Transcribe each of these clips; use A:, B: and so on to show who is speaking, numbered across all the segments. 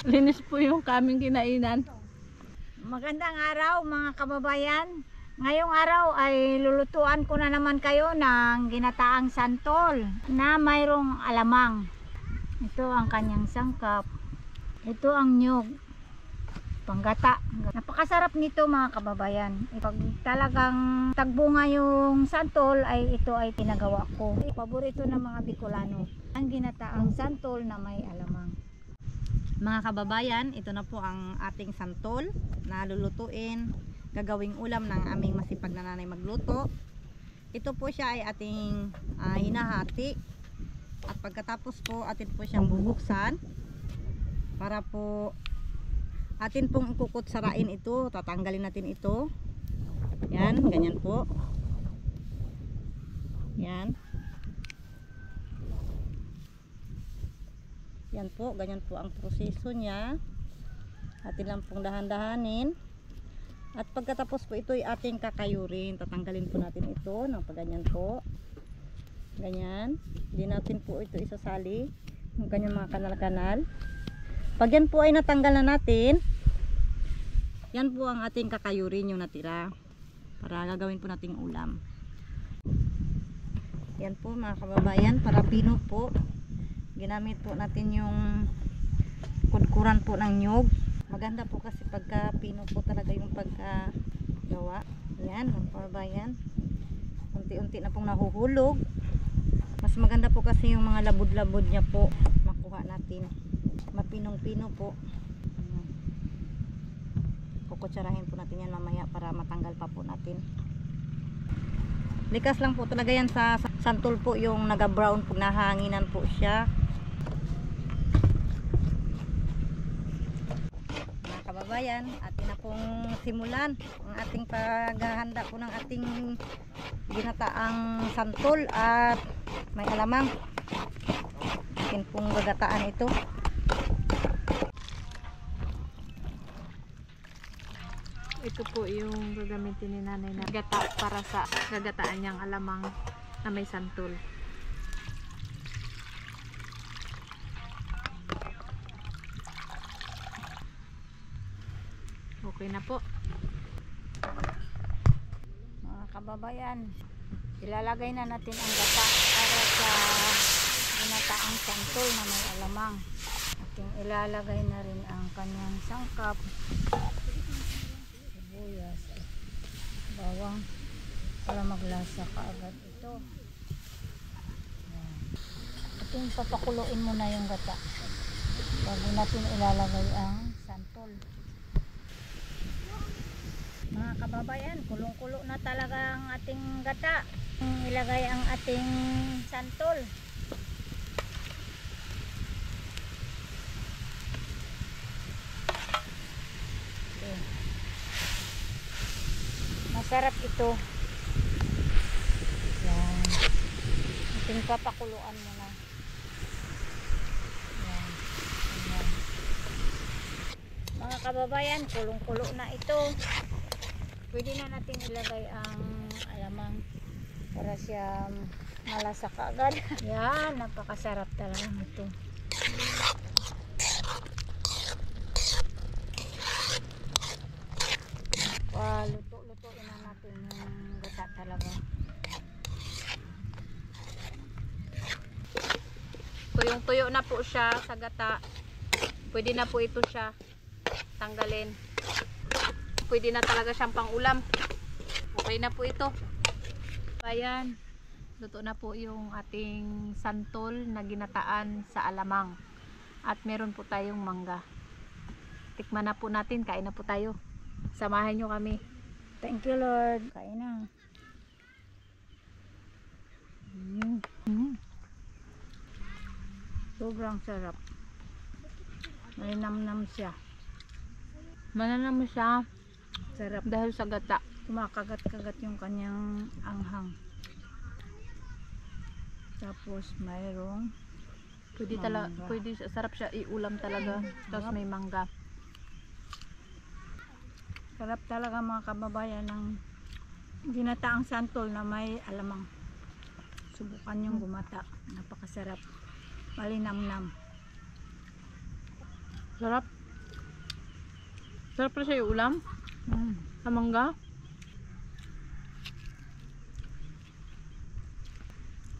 A: Linis po yung kaming kinainan.
B: Magandang araw mga kababayan. Ngayong araw ay lulutuan ko na naman kayo ng ginataang santol na mayroong alamang. Ito ang kanyang sangkap. Ito ang nyug. Panggata. Napakasarap nito mga kababayan. Pag talagang tagbunga yung santol ay ito ay tinagawa ko. Paborito ng mga Bicolano. Ang ginataang santol na may alamang.
C: Mga kababayan, ito na po ang ating santol na lulutuin, gagawing ulam ng aming masipag na nanay magluto. Ito po siya ay ating hinahati at pagkatapos po atin po siyang bubuksan para po atin pong ikukutsarain ito. Tatanggalin natin ito. Yan, ganyan po. Yan. Yan po, ganyan po ang proseso niya. Atin lang pong dahan-dahanin. At pagkatapos po ito ay ating kakayurin. Tatanggalin po natin ito ng pagganyan po. Ganyan. Hindi natin po ito isasali. Yung kanyang mga kanal-kanal. Pag yan po ay natanggal na natin, yan po ang ating kakayurin yung natira. Para gagawin po nating ulam. Yan po mga kababayan, para pino po. Ginamit po natin yung kudkuran po ng nyug. Maganda po kasi pagka pino po talaga yung pagkagawa. Yan mga kababayan. Unti-unti na pong nahuhulog. Mas maganda po kasi yung mga labod-labod niya po makuha natin. Mapinong-pino po. Kukutsarahin po natin yan mamaya para matanggal pa po natin. Likas lang po talaga yan sa santol po yung naga-brown po, nahanginan po siya. Mga kababayan, atin na pong simulan ang ating paghahanda po ng ating ginataang santol at may alamang. Atin pong gagataan ito.
A: Ito po yung gagamitin ni nanay na gata para sa gagataan niyang alamang na may santol. Okay na po.
B: Mga kababayan, ilalagay na natin ang gata para sa ginataang santol na may alamang. Ating ilalagay na rin ang kanyang sangkap, sibuyas at bawang para maglasa kaagad ito. Ating papakuloyin muna yung gata bago natin ilalagay ang santol. Mga kababayan, kulong-kulo na talaga ang ating gata. Ilagay ang ating santol. Okay. Masarap ito. Yan. Ating papakuluan muna. Yan. Yan. Mga kababayan, kulong-kulo na ito. Pwede na natin ilagay ang alamang para siya malasa kaagad. Yan, napakasarap talaga ito. Luto-lutoin na natin yung gata talaga.
A: Tuyong-tuyo na po siya sa gata. Pwede na po ito siya tanggalin. Pwede na talaga siyang pang-ulam. Okay na po ito. Ayan, luto na po yung ating santol na ginataan sa alamang. At meron po tayong mangga. Tikman na po natin, kain na po tayo. Samahan nyo kami.
B: Thank you Lord. Kain na. Sobrang sarap. Malinamnam siya.
A: Mananam siya.
B: Sarap.
A: Dahil sa gata.
B: Kumakagat-kagat yung kanyang anghang. Tapos mayroong
A: Pwede sarap siya iulam talaga. Tapos may mangga.
B: Sarap talaga mga kababayan ng ginataang santol na may alamang. Subukan yung gumata. Napakasarap. Malinamnam.
A: Sarap. Sarap pa siya yung ulam. Sa mangga.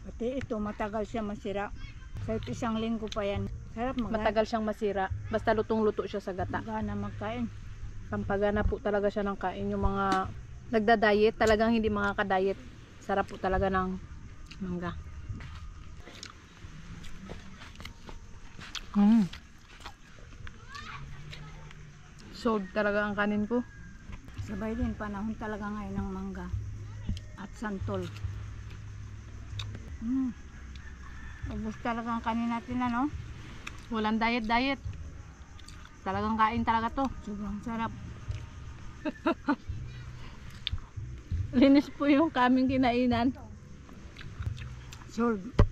B: Pati ito, matagal siya masira. Kahit isang linggo pa yan. Sarap
A: Matagal siyang masira. Basta lutong-luto siya sa gata.
B: Magana magkain.
A: Pampagana po talaga siya ng kain. Yung mga nagda-diet, talagang hindi makaka-diet. Sarap po talaga ng mangga. Sold talaga ang kanin ko.
B: Sabay din, panahon talaga ngayon ng mangga. At santol. Ubus talaga ang kanin natin, ano?
A: Walang diet-diet. Talagang kain talaga to.
B: Sobrang sarap.
A: Linis po yung kaming kinainan.
B: Sold.